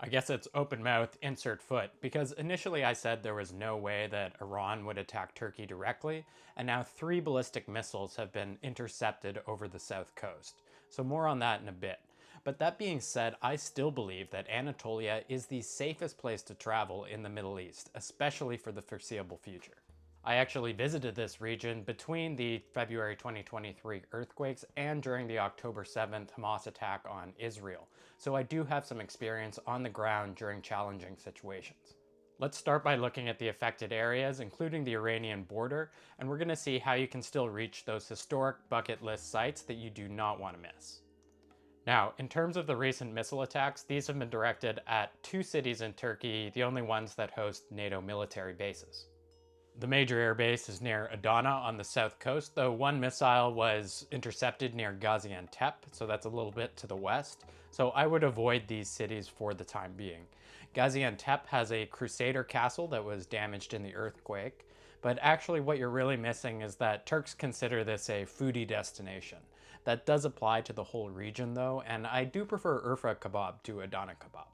I guess it's open mouth, insert foot, because initially I said there was no way that Iran would attack Turkey directly, and now 3 ballistic missiles have been intercepted over the south coast. So more on that in a bit. But that being said, I still believe that Anatolia is the safest place to travel in the Middle East, especially for the foreseeable future. I actually visited this region between the February 2023 earthquakes and during the October 7th Hamas attack on Israel, so I do have some experience on the ground during challenging situations. Let's start by looking at the affected areas, including the Iranian border, and we're going to see how you can still reach those historic bucket list sites that you do not want to miss. Now, in terms of the recent missile attacks, these have been directed at 2 cities in Turkey, the only ones that host NATO military bases. The major airbase is near Adana on the south coast, though one missile was intercepted near Gaziantep, so that's a little bit to the west. So I would avoid these cities for the time being. Gaziantep has a Crusader castle that was damaged in the earthquake, but actually what you're really missing is that Turks consider this a foodie destination. That does apply to the whole region though, and I do prefer Urfa kebab to Adana kebab.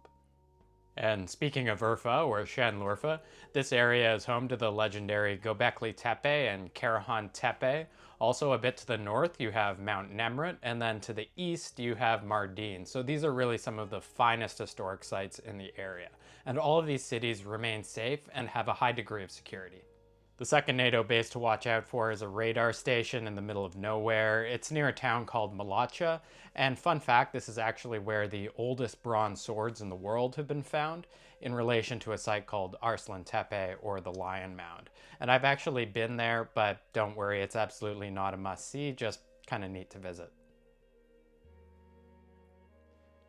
And speaking of Urfa, or Şanlıurfa, this area is home to the legendary Göbeklitepe and Karahan Tepe. Also a bit to the north, you have Mount Nemrut, and then to the east, you have Mardin. So these are really some of the finest historic sites in the area. And all of these cities remain safe and have a high degree of security. The second NATO base to watch out for is a radar station in the middle of nowhere. It's near a town called Malatya, and fun fact, this is actually where the oldest bronze swords in the world have been found, in relation to a site called Arslan Tepe, or the Lion Mound. And I've actually been there, but don't worry, it's absolutely not a must-see, just kind of neat to visit.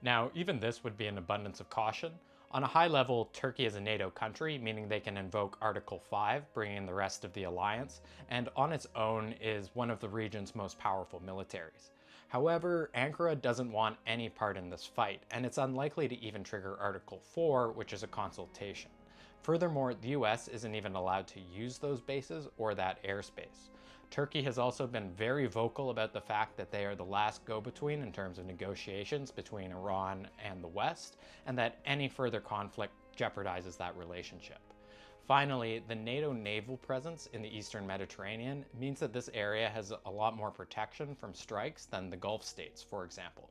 Now, even this would be an abundance of caution. On a high level, Turkey is a NATO country, meaning they can invoke Article 5, bringing in the rest of the alliance, and on its own is one of the region's most powerful militaries. However, Ankara doesn't want any part in this fight, and it's unlikely to even trigger Article 4, which is a consultation. Furthermore, the US isn't even allowed to use those bases or that airspace. Turkey has also been very vocal about the fact that they are the last go-between in terms of negotiations between Iran and the West, and that any further conflict jeopardizes that relationship. Finally, the NATO naval presence in the Eastern Mediterranean means that this area has a lot more protection from strikes than the Gulf states, for example.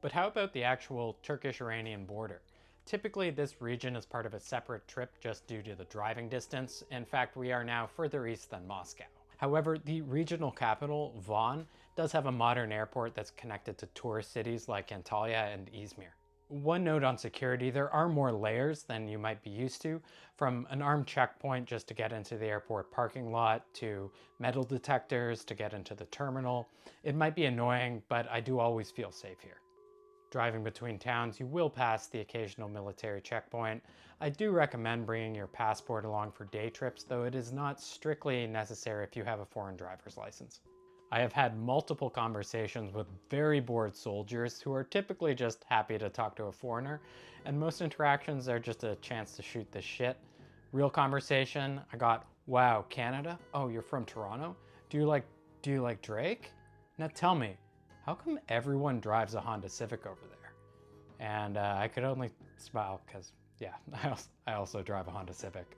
But how about the actual Turkish-Iranian border? Typically, this region is part of a separate trip just due to the driving distance. In fact, we are now further east than Moscow. However, the regional capital, Van, does have a modern airport that's connected to tourist cities like Antalya and Izmir. One note on security, there are more layers than you might be used to, from an armed checkpoint just to get into the airport parking lot, to metal detectors to get into the terminal. It might be annoying, but I do always feel safe here. Driving between towns, you will pass the occasional military checkpoint. I do recommend bringing your passport along for day trips, though it is not strictly necessary if you have a foreign driver's license. I have had multiple conversations with very bored soldiers who are typically just happy to talk to a foreigner, and most interactions are just a chance to shoot the shit. Real conversation, I got, wow, Canada? Oh, you're from Toronto? Do you like Drake? Now tell me, how come everyone drives a Honda Civic over there? And I could only smile because, yeah, I also drive a Honda Civic.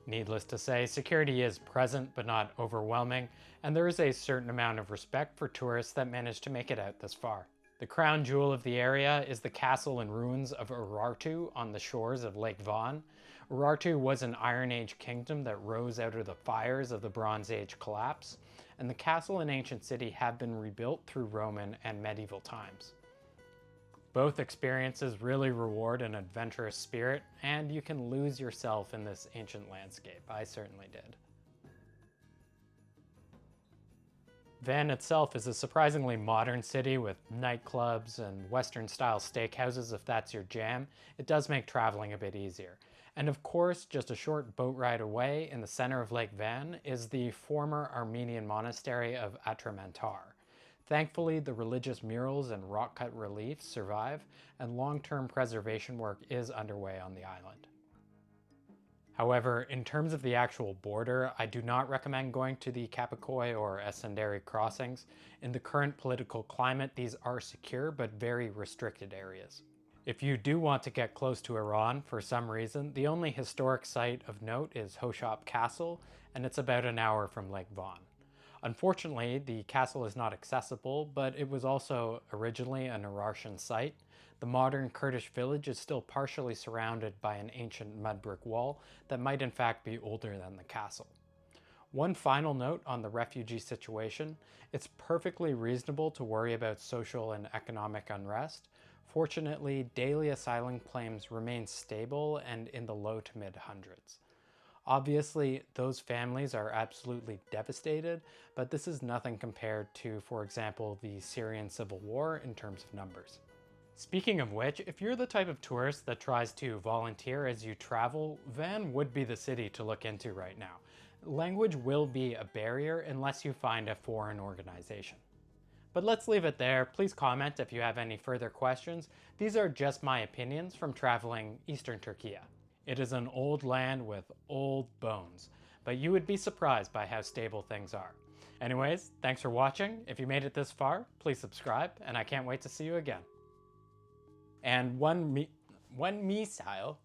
Needless to say, security is present but not overwhelming, and there is a certain amount of respect for tourists that manage to make it out this far. The crown jewel of the area is the castle and ruins of Urartu on the shores of Lake Van. Urartu was an Iron Age kingdom that rose out of the fires of the Bronze Age collapse, and the castle and ancient city have been rebuilt through Roman and medieval times. Both experiences really reward an adventurous spirit, and you can lose yourself in this ancient landscape. I certainly did. Van itself is a surprisingly modern city with nightclubs and Western-style steakhouses if that's your jam. It does make traveling a bit easier. And of course, just a short boat ride away in the center of Lake Van is the former Armenian monastery of Atramantar. Thankfully, the religious murals and rock-cut reliefs survive, and long-term preservation work is underway on the island. However, in terms of the actual border, I do not recommend going to the Kapakoi or Esenderi crossings. In the current political climate, these are secure but very restricted areas. If you do want to get close to Iran for some reason, the only historic site of note is Hoshop Castle, and it's about an hour from Lake Van. Unfortunately, the castle is not accessible, but it was also originally an Urartian site. The modern Kurdish village is still partially surrounded by an ancient mud brick wall that might in fact be older than the castle. One final note on the refugee situation: it's perfectly reasonable to worry about social and economic unrest. Fortunately, daily asylum claims remain stable and in the low to mid hundreds. Obviously, those families are absolutely devastated, but this is nothing compared to, for example, the Syrian civil war in terms of numbers. Speaking of which, if you're the type of tourist that tries to volunteer as you travel, Van would be the city to look into right now. Language will be a barrier unless you find a foreign organization. But let's leave it there. Please comment if you have any further questions. These are just my opinions from traveling Eastern Turkey. It is an old land with old bones, but you would be surprised by how stable things are. Anyways, thanks for watching. If you made it this far, please subscribe, and I can't wait to see you again. And one missile